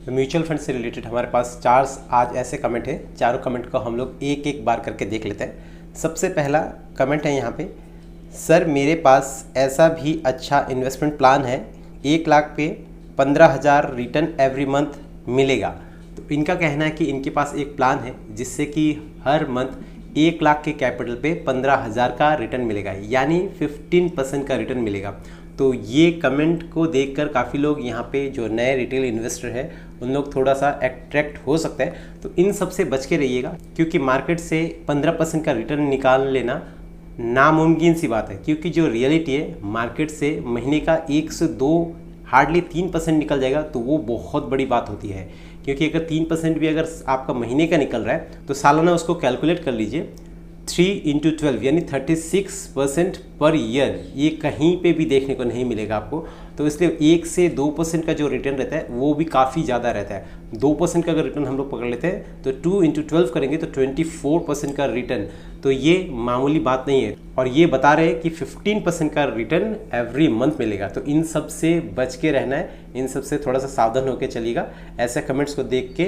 तो mutual fund से related हमारे पास चार आज ऐसे कमेंट है, चारों कमेंट को हम लोग एक एक बार करके देख लेते हैं। सबसे पहला कमेंट है यहाँ पे, सर मेरे पास ऐसा भी अच्छा इन्वेस्टमेंट प्लान है, 1 लाख पे 15,000 रिटर्न एवरी मंथ मिलेगा। तो इनका कहना है कि इनके पास एक प्लान है जिससे कि हर मंथ 1 लाख के कैपिटल पे 15,000 का रिटर्न मिलेगा, यानी 15% का रिटर्न मिलेगा। तो ये कमेंट को देखकर काफ़ी लोग यहाँ पे जो नए रिटेल इन्वेस्टर है उन लोग थोड़ा सा अट्रैक्ट हो सकते हैं। तो इन सब से बच के रहिएगा, क्योंकि मार्केट से 15% का रिटर्न निकाल लेना नामुमकिन सी बात है। क्योंकि जो रियलिटी है, मार्केट से महीने का 1 से 2 हार्डली 3% निकल जाएगा तो वो बहुत बड़ी बात होती है। क्योंकि अगर 3% भी अगर आपका महीने का निकल रहा है तो सालाना उसको कैलकुलेट कर लीजिए, 3 × 12 यानी 36% पर ईयर। ये कहीं पे भी देखने को नहीं मिलेगा आपको। तो इसलिए 1 से 2% का जो रिटर्न रहता है वो भी काफ़ी ज़्यादा रहता है। 2% का अगर रिटर्न हम लोग पकड़ लेते हैं तो 2 × 12 करेंगे तो 24% का रिटर्न। तो ये मामूली बात नहीं है। और ये बता रहे हैं कि 15% का रिटर्न एवरी मंथ मिलेगा। तो इन सब से बच के रहना है, इन सब से थोड़ा सा सावधान होकर चलिएगा। ऐसे कमेंट्स को देख के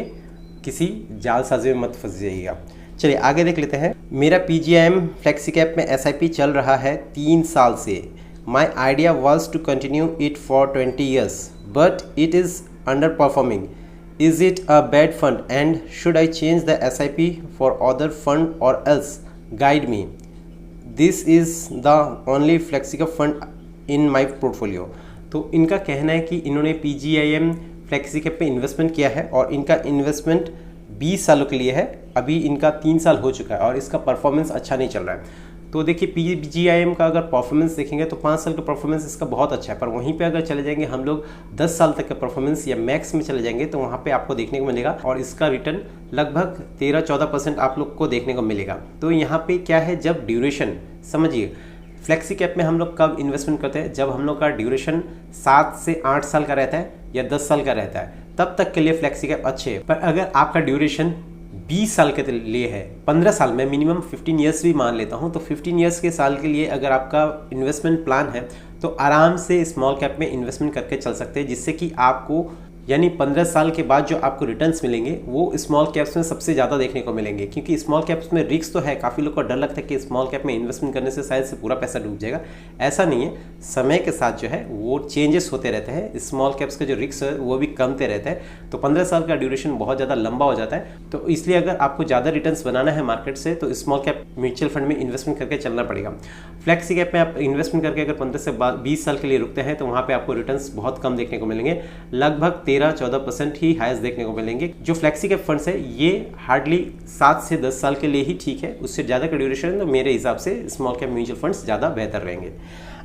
किसी जालसाजी में मत फंस जाइएगा। चलिए आगे देख लेते हैं। मेरा PGIM फ्लेक्सी कैप में SIP चल रहा है 3 साल से। My idea was to continue it for 20 years, but it is underperforming. Is it a bad fund and should I change the SIP for other fund और else? Guide me, this is the only flexi cap fund in my portfolio. तो इनका कहना है कि इन्होंने PGIM flexi कैप पे investment किया है और इनका इन्वेस्टमेंट 20 सालों के लिए है। अभी इनका 3 साल हो चुका है और इसका परफॉर्मेंस अच्छा नहीं चल रहा है। तो देखिए PGIM का अगर परफॉर्मेंस देखेंगे तो 5 साल का परफॉर्मेंस इसका बहुत अच्छा है। पर वहीं पे अगर चले जाएंगे हम लोग 10 साल तक का परफॉर्मेंस या मैक्स में चले जाएंगे तो वहाँ पे आपको देखने को मिलेगा और इसका रिटर्न लगभग 13-14% आप लोग को देखने को मिलेगा। तो यहाँ पे क्या है, जब ड्यूरेशन समझिए, फ्लेक्सी कैप में हम लोग कब इन्वेस्टमेंट करते हैं, जब हम लोग का ड्यूरेशन 7 से 8 साल का रहता है या 10 साल का रहता है, तब तक के लिए फ्लेक्सी कैप अच्छे है। पर अगर आपका ड्यूरेशन 20 साल के लिए है, 15 साल में मिनिमम 15 ईयर्स भी मान लेता हूं, तो 15 ईयर्स के साल के लिए अगर आपका इन्वेस्टमेंट प्लान है तो आराम से स्मॉल कैप में इन्वेस्टमेंट करके चल सकते हैं, जिससे कि आपको यानी 15 साल के बाद जो आपको रिटर्न्स मिलेंगे वो स्मॉल कैप्स में सबसे ज़्यादा देखने को मिलेंगे। क्योंकि स्मॉल कैप्स में रिस्क तो है, काफ़ी लोग को डर लगता है कि स्मॉल कैप में इन्वेस्टमेंट करने से शायद से पूरा पैसा डूब जाएगा। ऐसा नहीं है, समय के साथ जो है वो चेंजेस होते रहते हैं। स्मॉल कैप्स का जो रिस्क है वो भी कमते रहता है। तो 15 साल का ड्यूरेशन बहुत ज़्यादा लंबा हो जाता है। तो इसलिए अगर आपको ज़्यादा रिटर्न्स बनाना है मार्केट से तो स्मॉल कैप म्यूचुअल फंड में इन्वेस्टमेंट करके चलना पड़ेगा। फ्लेक्सी कैप में आप इन्वेस्टमेंट करके अगर 15 से 20 साल के लिए रुकते हैं तो वहाँ पर आपको रिटर्न्स बहुत कम देखने को मिलेंगे, लगभग 13-14% ही हाईएस्ट देखने को मिलेंगे। जो फ्लेक्सी कैप फंड्स है ये हार्डली 7 से 10 साल के लिए ही ठीक है, उससे ज़्यादा का ड्यूरेशन है तो मेरे हिसाब से स्मॉल कैप म्यूचुअल फंड्स ज़्यादा बेहतर रहेंगे।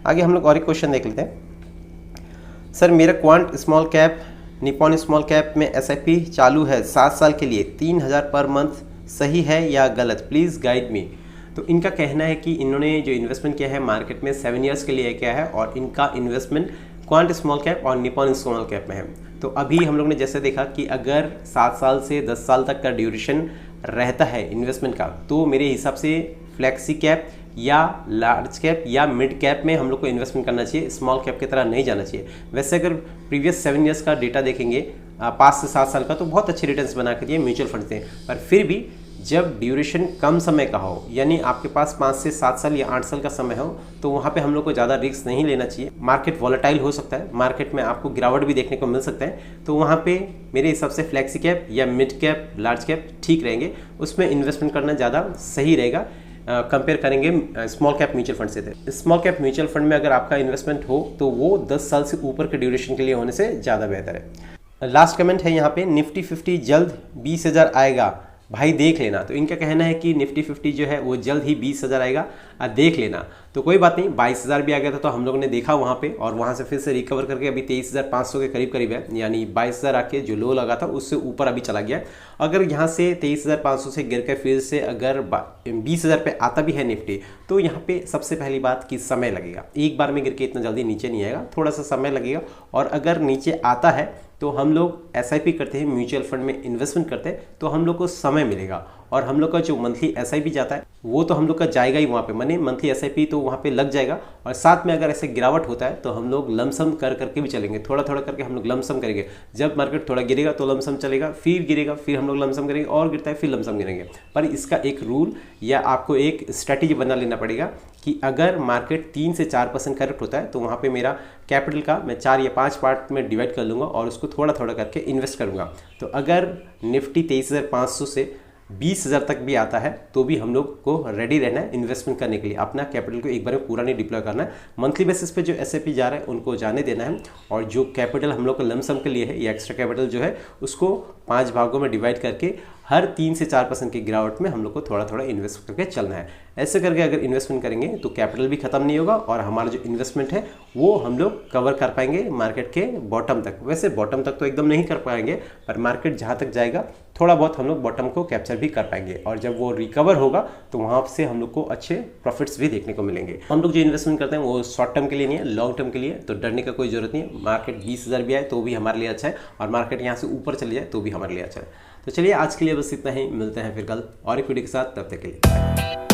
आगे हम लोग और एक क्वेश्चन देख लेते हैं। सर मेरा quant small cap Nippon small cap में SIP चालू है 7 साल के लिए 3,000 पर मंथ, सही है या गलत? Please guide me. तो इनका कहना है कि इन्होंने जो इन्वेस्टमेंट किया है मार्केट में 7 ईयर्स के लिए किया है और इनका इन्वेस्टमेंट क्वांट स्मॉल कैप और निप्पॉन स्मॉल कैप में है। तो अभी हम लोग ने जैसे देखा कि अगर 7 साल से 10 साल तक का ड्यूरेशन रहता है इन्वेस्टमेंट का, तो मेरे हिसाब से फ्लेक्सी कैप या लार्ज कैप या मिड कैप में हम लोग को इन्वेस्टमेंट करना चाहिए, स्मॉल कैप की तरह नहीं जाना चाहिए। वैसे अगर प्रीवियस 7 ईयर्स का डेटा देखेंगे 5 से 7 साल का, तो बहुत अच्छे रिटर्न्स बना के दिए म्यूचुअल फंड से। पर फिर भी जब ड्यूरेशन कम समय का हो, यानी आपके पास 5 से 7 साल या 8 साल का समय हो, तो वहाँ पे हम लोग को ज़्यादा रिस्क नहीं लेना चाहिए। मार्केट वॉलेटाइल हो सकता है, मार्केट में आपको गिरावट भी देखने को मिल सकता है। तो वहाँ पे मेरे हिसाब से फ्लेक्सी कैप या मिड कैप लार्ज कैप ठीक रहेंगे, उसमें इन्वेस्टमेंट करना ज़्यादा सही रहेगा कंपेयर करेंगे स्मॉल कैप म्यूचुअल फंड से। स्मॉल कैप म्यूचुअल फंड में अगर आपका इन्वेस्टमेंट हो तो वो 10 साल से ऊपर के ड्यूरेशन के लिए होने से ज़्यादा बेहतर है। लास्ट कमेंट है यहाँ पे, निफ्टी 50 जल्द 20,000 आएगा भाई, देख लेना। तो इनका कहना है कि निफ्टी 50 जो है वो जल्द ही 20,000 आएगा, देख लेना। तो कोई बात नहीं, 22,000 भी आ गया था तो हम लोगों ने देखा वहाँ पे, और वहाँ से फिर से रिकवर करके अभी 23,500 के करीब करीब है, यानी 22,000 आके जो लो लगा था उससे ऊपर अभी चला गया। अगर यहाँ से 23,500 से गिर के फिर से अगर 20,000 पे आता भी है निफ्टी, तो यहाँ पे सबसे पहली बात कि समय लगेगा। एक बार में गिर के इतना जल्दी नीचे नहीं आएगा, थोड़ा सा समय लगेगा। और अगर नीचे आता है तो हम लोग एसआईपी करते हैं, म्यूचुअल फंड में इन्वेस्टमेंट करते हैं, तो हम लोग को समय मिलेगा और हम लोग का जो मंथली एसआईपी जाता है वो तो हम लोग का जाएगा ही वहाँ पे, माने मंथली एसआईपी तो वहाँ पे लग जाएगा। और साथ में अगर ऐसे गिरावट होता है तो हम लोग लमसम कर करके भी चलेंगे, थोड़ा थोड़ा करके हम लोग लमसम करेंगे। जब मार्केट थोड़ा गिरेगा तो लमसम चलेगा, फिर गिरेगा फिर हम लोग लमसम करेंगे, और गिरता है फिर लमसम गिरेंगे। पर इसका एक रूल या आपको एक स्ट्रैटेजी बना लेना पड़ेगा कि अगर मार्केट 3 से 4% करेक्ट होता है तो वहाँ पे मेरा कैपिटल का मैं 4 या 5 पार्ट में डिवाइड कर लूँगा और उसको थोड़ा थोड़ा करके इन्वेस्ट करूँगा। तो अगर निफ्टी 23,500 से 20,000 तक भी आता है तो भी हम लोग को रेडी रहना है इन्वेस्टमेंट करने के लिए। अपना कैपिटल को एक बार में पूरा नहीं डिप्लॉय करना है, मंथली बेसिस पे जो एसआईपी जा रहा है उनको जाने देना है, और जो कैपिटल हम लोग को लमसम के लिए है या एक्स्ट्रा कैपिटल जो है उसको 5 भागों में डिवाइड करके हर 3 से 4% की गिरावट में हम लोग को थोड़ा थोड़ा इन्वेस्ट करके चलना है। ऐसे करके अगर इन्वेस्टमेंट करेंगे तो कैपिटल भी खत्म नहीं होगा और हमारा जो इन्वेस्टमेंट है वो हम लोग कवर कर पाएंगे मार्केट के बॉटम तक। वैसे बॉटम तक तो एकदम नहीं कर पाएंगे, पर मार्केट जहाँ तक जाएगा थोड़ा बहुत हम लोग बॉटम को कैप्चर भी कर पाएंगे, और जब वो रिकवर होगा तो वहाँ से हम लोग को अच्छे प्रॉफिट्स भी देखने को मिलेंगे। हम लोग जो इन्वेस्टमेंट करते हैं वो शॉर्ट टर्म के लिए नहीं है, लॉन्ग टर्म के लिए, तो डरने का कोई जरूरत नहीं है। मार्केट 20,000 भी आए तो भी हमारे लिए अच्छा है, और मार्केट यहाँ से ऊपर चले जाए तो भी हमारे लिए अच्छा है। तो चलिए आज के लिए बस इतना ही, मिलते हैं फिर कल और एक वीडियो के साथ, तब तक के लिए।